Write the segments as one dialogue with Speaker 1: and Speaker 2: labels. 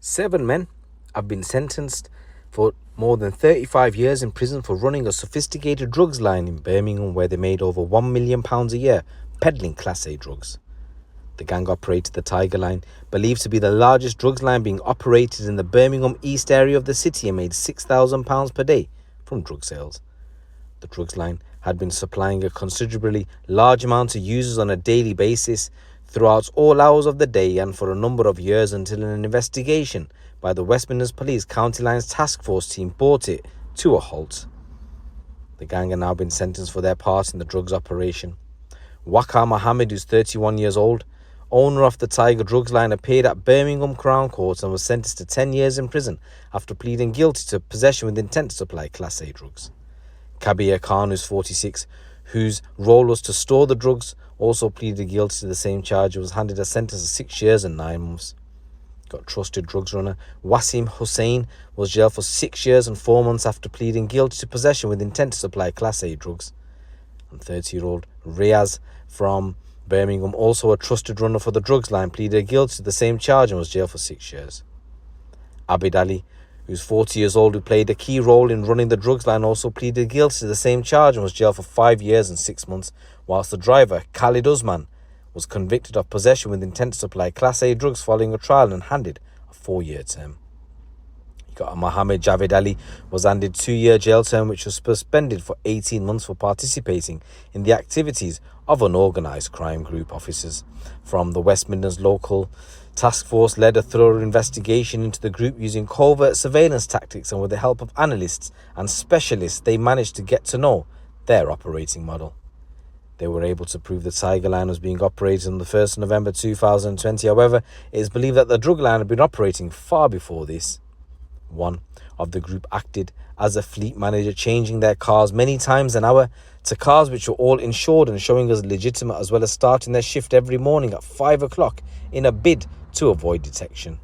Speaker 1: 7 men have been sentenced for more than 35 years in prison for running a sophisticated drugs line in Birmingham where they made over £1 million a year peddling Class A drugs. The gang operated the Tiger Line, believed to be the largest drugs line being operated in the Birmingham East area of the city, and made £6,000 per day from drug sales. The drugs line had been supplying a considerably large amount to users on a daily basis throughout all hours of the day and for a number of years until an investigation by the West Midlands Police County Lines Task Force team brought it to a halt. The gang have now been sentenced for their part in the drugs operation. Waqar Mohammed, who's 31 years old, owner of the Tiger drugs line, appeared at Birmingham Crown Court and was sentenced to 10 years in prison after pleading guilty to possession with intent to supply Class A drugs. Kabir Khan, who's 46, whose role was to store the drugs, also pleaded guilty to the same charge and was handed a sentence of 6 years and 9 months. Got trusted drugs runner Wasim Hussain was jailed for 6 years and 4 months after pleading guilty to possession with intent to supply Class A drugs. And 30-year-old Riaz from Birmingham, also a trusted runner for the drugs line, pleaded guilty to the same charge and was jailed for 6 years. Abid Ali, who's 40 years old, who played a key role in running the drugs line, also pleaded guilty to the same charge and was jailed for 5 years and 6 months, whilst the driver, Khalid Usman, was convicted of possession with intent to supply Class A drugs following a trial and handed a 4-year term. Mohammed Javed Ali was handed 2-year jail term, which was suspended for 18 months for participating in the activities of unorganised crime group. Officers from the West Midlands local task force led a thorough investigation into the group using covert surveillance tactics, and with the help of analysts and specialists they managed to get to know their operating model. They were able to prove the Tiger Line was being operated on the 1st of November 2020. However, it is believed that the drug line had been operating far before this. One of the group acted as a fleet manager, changing their cars many times an hour to cars which were all insured and showing as legitimate, as well as starting their shift every morning at 5 o'clock in a bid to avoid detection.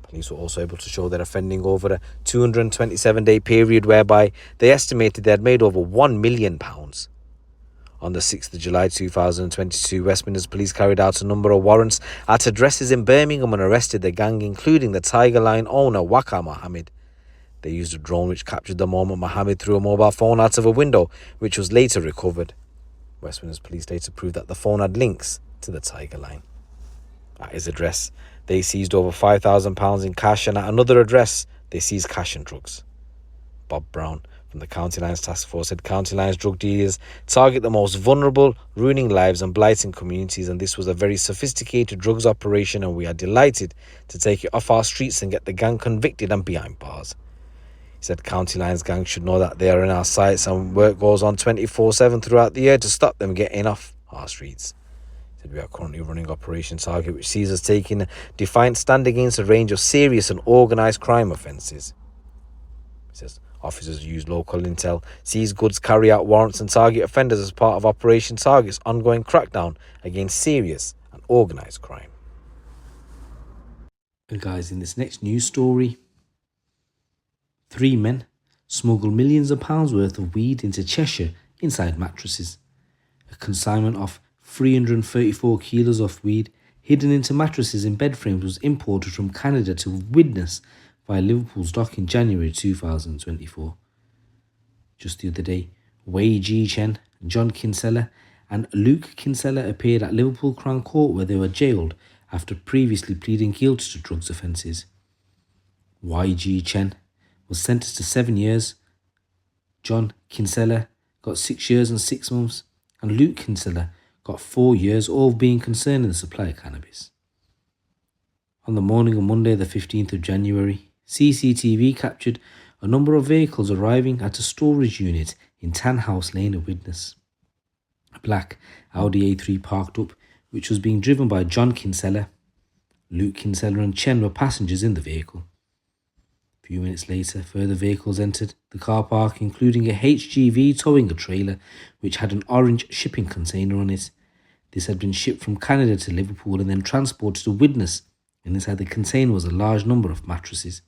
Speaker 1: Police were also able to show their offending over a 227-day period, whereby they estimated they had made over £1 million. On the 6th of July 2022, West Midlands Police carried out a number of warrants at addresses in Birmingham and arrested the gang, including the Tiger Line owner Waqar Mohammed. They used a drone which captured the moment Mohammed threw a mobile phone out of a window, which was later recovered. West Midlands Police later proved that the phone had links to the Tiger Line. At his address, they seized over £5,000 in cash, and at another address, they seized cash and drugs. Bob Brown from the County Lines Task Force said County Lines drug dealers target the most vulnerable, ruining lives and blighting communities, and this was a very sophisticated drugs operation, and we are delighted to take it off our streets and get the gang convicted and behind bars. He said County Lines gang should know that they are in our sights and work goes on 24/7 throughout the year to stop them getting off our streets. He said we are currently running Operation Target, which sees us taking a defiant stand against a range of serious and organised crime offences. He says officers use local intel, seize goods, carry out warrants and target offenders as part of Operation Target's ongoing crackdown against serious and organised crime.
Speaker 2: And guys, in this next news story, 3 men smuggle millions of pounds worth of weed into Cheshire inside mattresses. A consignment of 334 kilos of weed hidden into mattresses in bed frames was imported from Canada to Widnes via Liverpool's dock in January 2024. Just the other day, Wei Ji Chen, John Kinsella and Luke Kinsella appeared at Liverpool Crown Court, where they were jailed after previously pleading guilty to drugs offences. Wei Ji Chen was sentenced to 7 years, John Kinsella got 6 years and 6 months, and Luke Kinsella got 4 years, all being concerned in the supply of cannabis. On the morning of Monday, the 15th of January, CCTV captured a number of vehicles arriving at a storage unit in Tanhouse Lane at Widnes. A black Audi A3 parked up, which was being driven by John Kinsella. Luke Kinsella and Chen were passengers in the vehicle. A few minutes later, further vehicles entered the car park, including a HGV towing a trailer which had an orange shipping container on it. This had been shipped from Canada to Liverpool and then transported to Widnes, and inside the container was a large number of mattresses.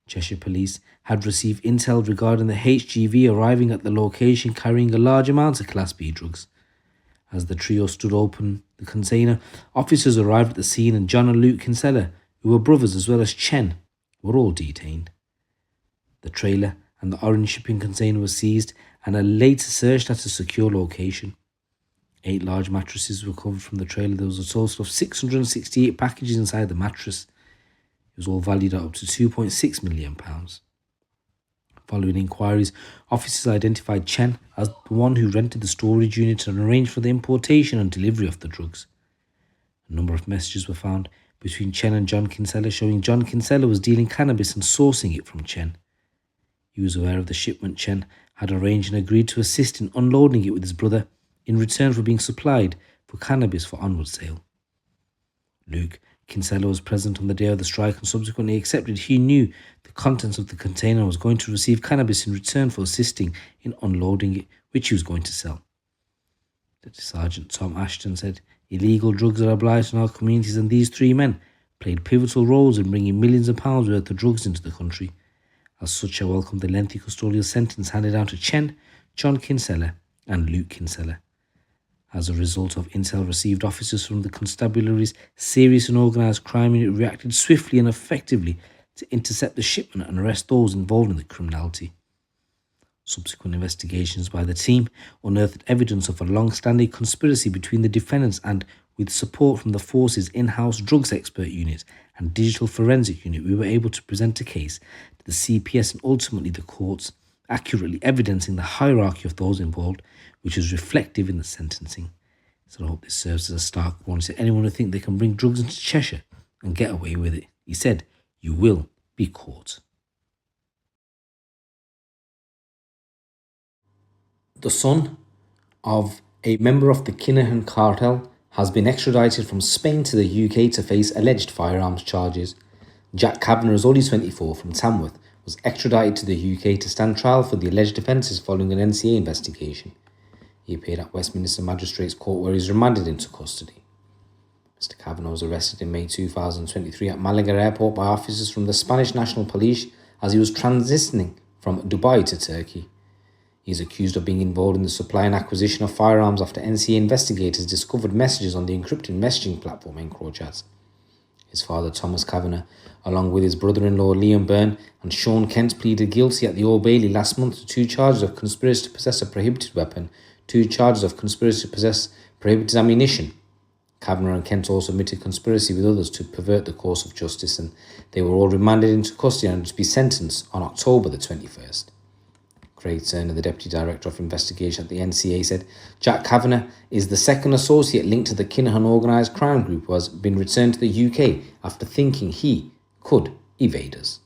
Speaker 2: Cheshire Police had received intel regarding the HGV arriving at the location carrying a large amount of Class B drugs. As the trio stood open the container, officers arrived at the scene and John and Luke Kinsella, who were brothers, as well as Chen, were all detained. The trailer and the orange shipping container were seized and are later searched at a secure location. 8 large mattresses were recovered from the trailer. There was a total of 668 packages inside the mattress. It was all valued at up to £2.6 million. Following inquiries, officers identified Chen as the one who rented the storage unit and arranged for the importation and delivery of the drugs. A number of messages were found between Chen and John Kinsella showing John Kinsella was dealing cannabis and sourcing it from Chen. He was aware of the shipment Chen had arranged and agreed to assist in unloading it with his brother in return for being supplied for cannabis for onward sale. Luke Kinsella was present on the day of the strike and subsequently accepted he knew the contents of the container and was going to receive cannabis in return for assisting in unloading it, which he was going to sell. Deputy Sergeant Tom Ashton said, "Illegal drugs are a blight on our communities, and these 3 men played pivotal roles in bringing millions of pounds worth of drugs into the country. As such, I welcome the lengthy custodial sentence handed down to Chen, John Kinsella and Luke Kinsella. As a result of intel received, officers from the Constabulary's Serious and Organised Crime Unit reacted swiftly and effectively to intercept the shipment and arrest those involved in the criminality. Subsequent investigations by the team unearthed evidence of a long-standing conspiracy between the defendants and, with support from the force's in-house drugs expert unit and digital forensic unit, we were able to present a case to the CPS and ultimately the courts, accurately evidencing the hierarchy of those involved, which is reflective in the sentencing. So I hope this serves as a stark warning to anyone who think they can bring drugs into Cheshire and get away with it. He said, "You will be caught." The son of a member of the Kinahan cartel has been extradited from Spain to the UK to face alleged firearms charges. Jack Kavanagh is only 24 from Tamworth, was extradited to the UK to stand trial for the alleged offences following an NCA investigation. He appeared at Westminster Magistrates Court where he was remanded into custody. Mr. Kavanagh was arrested in May 2023 at Malaga Airport by officers from the Spanish National Police as he was transitioning from Dubai to Turkey. He is accused of being involved in the supply and acquisition of firearms after NCA investigators discovered messages on the encrypted messaging platform EncroChat. His father, Thomas Kavanagh, along with his brother-in-law Liam Byrne and Sean Kent, pleaded guilty at the Old Bailey last month to 2 charges of conspiracy to possess a prohibited weapon, 2 charges of conspiracy to possess prohibited ammunition. Kavanagh and Kent also admitted conspiracy with others to pervert the course of justice, and they were all remanded into custody and to be sentenced on October the 21st. Craig Turner, the Deputy Director of Investigation at the NCA, said Jack Kavanagh is the second associate linked to the Kinahan organised crime group who has been returned to the UK after thinking he could evade us.